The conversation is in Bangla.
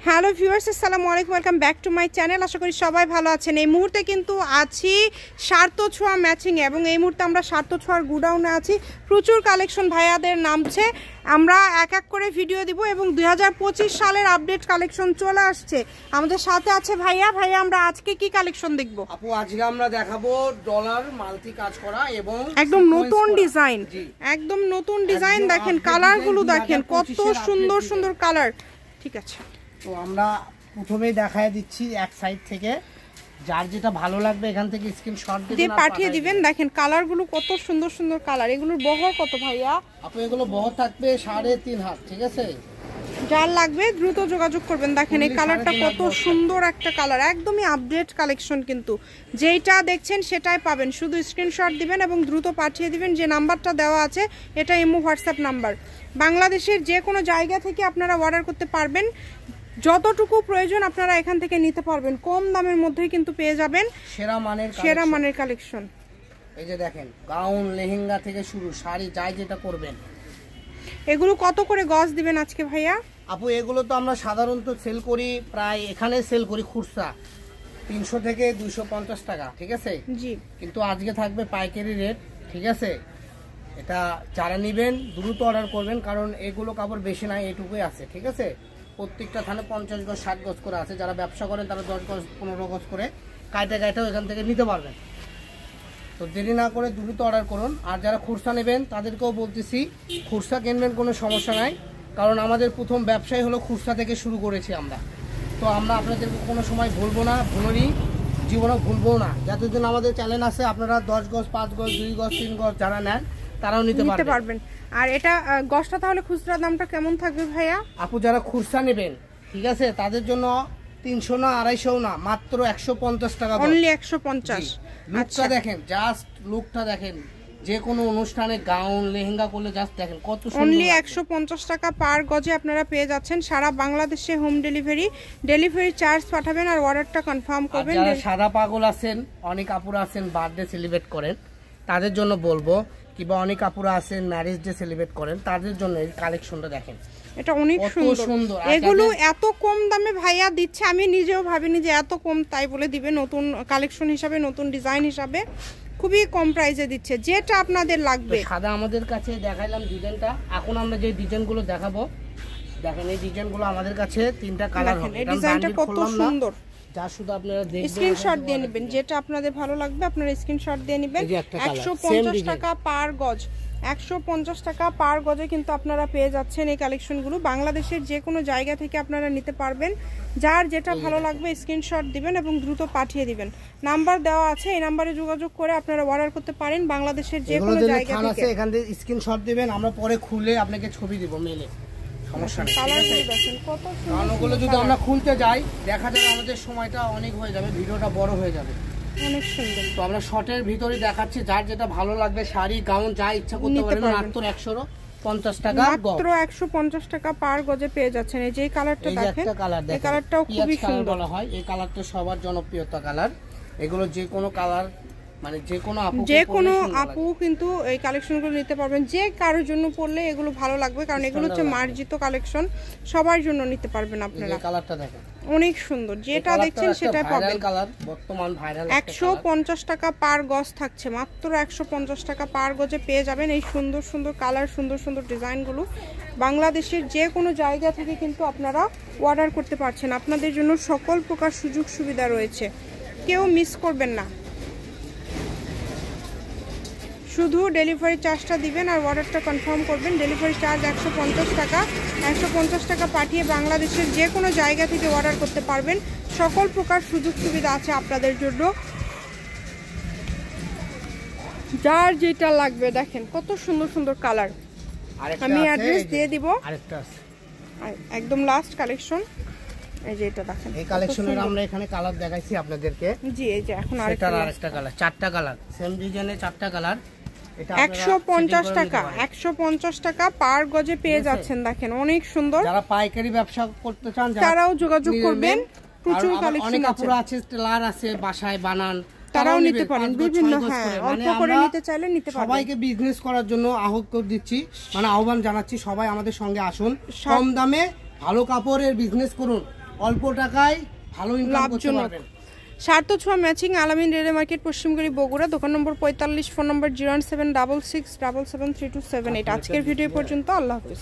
হ্যালো ভিউয়ার্স, আসসালামু আলাইকুম, welcome back to my channel. আশা করি সবাই ভালো আছেন। এই মুহূর্তে কিন্তু আছি সার্থ ছোঁয়া ম্যাচিংয়ে এবং এই মুহূর্তে আমরা সার্থ ছোঁয়ার গুডাউনে আছি। প্রচুর কালেকশন ভাইয়াদের নামছে, আমরা এক এক করে ভিডিও দিব এবং 2025 সালের আপডেট কালেকশন চলে আসছে। আমাদের সাথে আছে ভাইয়া। আমরা আজকে কি কালেকশন দেখব? আপু আজকে আমরা দেখাবো ডলার মাল্টি কাজ করা এবং একদম নতুন ডিজাইন, একদম নতুন ডিজাইন। দেখেন কালারগুলো, দেখেন কত সুন্দর সুন্দর কালার। ঠিক আছে, তো আমরা প্রথমেই দেখায় দিচ্ছি এক সাইড থেকে, যার যেটা ভালো লাগবে এখান থেকে স্ক্রিনশট দিয়ে পাঠিয়ে দিবেন। দেখেন কালারগুলো কত সুন্দর সুন্দর কালার। এগুলোর বহর কত ভাইয়া? আপু এগুলো বহর থাকবে 3.5 হাত। ঠিক আছে, যার লাগবে দ্রুত যোগাযোগ করবেন। দেখেন এই কালারটা কত সুন্দর একটা কালার, একদমই আপডেট কালেকশন। কিন্তু যেইটা দেখছেন সেটাই পাবেন, শুধু স্ক্রিনশট দিবেন এবং দ্রুত পাঠিয়ে দিবেন। যে নাম্বারটা দেওয়া আছে এটা ইমো হোয়াটসঅ্যাপ নাম্বার। বাংলাদেশের যে কোনো জায়গা থেকে আপনারা অর্ডার করতে পারবেন, যতটুকু প্রয়োজন আপনারা এখান থেকে নিতে পারবেন। কম দামের মধ্যেই কিন্তু পেয়ে যাবেন সেরা মানের কালেকশন। এই যে দেখেন গাউন লেহেঙ্গা থেকে শুরু, শাড়ি যাই যেটা করবেন। এগুলো কত করে গজ দিবেন আজকে ভাইয়া? আপু এগুলো তো আমরা সাধারণত সেল করি, প্রায় এখানে সেল করি খুচরা 300 থেকে 250 টাকা। ঠিক আছে জি, কিন্তু আজকে থাকবে পাইকারি রেট। ঠিক আছে, এটা যারা নেবেন দ্রুত অর্ডার করবেন, কারণ এগুলো কাপড় বেশি নাই, এটুকুই আছে। ঠিক আছে, প্রত্যেকটা থানে 50 গজ 60 গজ করে আছে। যারা ব্যবসা করেন তারা 10 গজ 15 গজ করে কাইটাও এখান থেকে নিতে পারবেন। তো দেরি না করে দ্রুত অর্ডার করুন। আর যারা খুচরা নেবেন তাদেরকেও বলতেছি, খুচরা কিনবেন কোনো সমস্যা নাই, কারণ আমাদের প্রথম ব্যবসায় হলো খুচরা থেকে শুরু করেছি আমরা। তো আমরা আপনাদেরকে কোনো সময় ভুলবো না, ভুলিনি, জীবনে ভুলবো না। যতদিন আমাদের চ্যানেল আছে আপনারা 10 গজ 5 গজ 2 গজ 3 গজ যারা নেন তারাও নিতে পারবেন। আর এটা গজটা তাহলে খুচরা দামটা কেমন থাকবে ভাইয়া? আপু যারা খুচরা নেবেন, ঠিক আছে, তাদের জন্য 300 না 250 না, মাত্র 150 টাকা। অনলি 150। লুকটা দেখেন, জাস্ট লুকটা দেখেন। যে কোনো অনুষ্ঠানে গাউন লেহেঙ্গা করলে জাস্ট দেখেন কত সুন্দর। অনলি 150 টাকা পার গজে আপনারা পেয়ে যাচ্ছেন। সারা বাংলাদেশে হোম ডেলিভারি চার্জ পাঠাবেন আর অর্ডারটা কনফার্ম করবেন। যারা সাদা পাগল আছেন, অনেক আপুরা আছেন বার্থডে সেলিব্রেট করেন, তাদের জন্য বলবো, কিংবা অনেক আপুরা আছেন ম্যারেজ ডে সেলিব্রেট করেন, তাদের জন্য এই কালেকশনটা দেখেন। এটা অনেক সুন্দর। এগুলো এত কম দামে ভাইয়া দিচ্ছে, আমি নিজেও ভাবিনি যে এত কম, তাই বলে দিবে। নতুন কালেকশন হিসাবে, নতুন ডিজাইন হিসাবে খুবই কম প্রাইসে দিচ্ছে। যেটা আপনাদের লাগবে। সাদা আমাদের কাছে দেখাইলাম ডিজাইনটা, এখন আমরা যে ডিজাইনগুলো দেখাবো, দেখেন এই ডিজাইনগুলো আমাদের কাছে 3টা কালার হবে। এই ডিজাইনটা কত সুন্দর, যা শুধু আপনারা দেখবেন, স্ক্রিনশট দিয়ে নেবেন। যেটা আপনাদের ভালো লাগবে আপনারা স্ক্রিনশট দিয়ে নেবেন। 150 টাকা পার গজ, 150 টাকা পার গজে কিন্তু আপনারা পেয়ে যাচ্ছেন এই কালেকশনগুলো। বাংলাদেশের যে কোনো জায়গা থেকে আপনারা নিতে পারবেন। যার যেটা ভালো লাগবে স্ক্রিনশট দিবেন এবং দ্রুত পাঠিয়ে দিবেন। নাম্বার দেওয়া আছে, এই নাম্বারে যোগাযোগ করে আপনারা অর্ডার করতে পারেন বাংলাদেশের যে কোনো জায়গা থেকে। এখান থেকে স্ক্রিনশট দিবেন, আমরা পরে খুলে আপনাকে ছবি দিব মেলে, সমস্যা নেই। কালারগুলো দেখেন কত সুন্দর। ওগুলো যদি আমরা খুলতে যাই দেখা যাবে আমাদের সময়টা অনেক হয়ে যাবে, ভিডিওটা বড় হয়ে যাবে। অনেক সুন্দর। তো আমরা শর্টের ভিতরে দেখাচ্ছি, যার যেটা ভালো লাগবে শাড়ি গাউন যা ইচ্ছা করতে পারেন। মাত্র 150 টাকা, মাত্র 150 টাকা পার গজে পেয়ে যাচ্ছেন। এই যে কালারটা দেখেন, এই কালারটাও খুবই সুন্দর বলা হয়। এই কালারটা সবার জনপ্রিয়তা কালার। এগুলো যে কোনো কালার, মানে যে কোনো আপু কিন্তু এই কালেকশনগুলো নিতে পারবেন। যে কারোর জন্য পড়লে এগুলো ভালো লাগবে, কারণ এগুলো হচ্ছে মার্জিত কালেকশন, সবার জন্য নিতে পারবেন আপনারা। কালারটা দেখেন অনেক সুন্দর, যেটা দেখছেন সেটাই পাবেন। কালার বর্তমান ভাইরাল। 150 টাকা পার গজ থাকছে, মাত্র 150 টাকা পার গজে পেয়ে যাবেন এই সুন্দর সুন্দর কালার, সুন্দর সুন্দর ডিজাইনগুলো। বাংলাদেশের যে কোনো জায়গা থেকে কিন্তু আপনারা অর্ডার করতে পারছেন। আপনাদের জন্য সকল প্রকার সুযোগ সুবিধা রয়েছে, কেউ মিস করবেন না। শুধু ডেলিভারি চার্জটা দিবেন আর অর্ডারটা কনফার্ম করবেন। ডেলিভারি চার্জ 150 টাকা। 150 টাকা পাঠিয়ে বাংলাদেশের যে কোনো জায়গা থেকে অর্ডার করতে পারবেন। সকল প্রকার সুযোগ সুবিধা আছে আপনাদের জন্য। যার যেটা লাগবে দেখেন কত সুন্দর সুন্দর কালার। আমি অ্যাড্রেস দিয়ে দিব। একদম লাস্ট কালেকশন, এই যে এটা দেখেন। এই কালেকশনের আমরা এখানে কালার দেখাইছি আপনাদেরকে। জি, এই যে এখন আরেকটা কালার, 4টা কালার, সেম ডিজাইনে 4টা কালার। 150 টাকা, 150 টাকা পার গজে পেয়ে যাচ্ছেন। দেখেন অনেক সুন্দর। যারা পাইকারি ব্যবসা করতে চান তারাও যোগাযোগ করবেন। প্রচুর কালেকশন আছে। অনেক আপুরা আছে, টেলার আছে, বাসায় বানান, তারাও নিতে পারেন। বিভিন্ন অল্প করে নিতে চাইলে নিতে পারবেন। সবাইকে বিজনেস করার জন্য আহ্বান দিচ্ছি, মানে আহ্বান জানাচ্ছি, সবাই আমাদের সঙ্গে আসুন। কম দামে ভালো কাপড়ের বিজনেস করুন। অল্প টাকায় ভালো ইনকাম করতে লাভজনক। পারবেন। সার্থ ছোঁয়া ম্যাচিং আলামিন রেলে মার্কেট পশ্চিমগড়ি বগুড়া, দোকান নম্বর 45, ফোন নম্বর 01766773278। আজকের ভিডিও পর্যন্ত, আল্লাহ হাফেজ।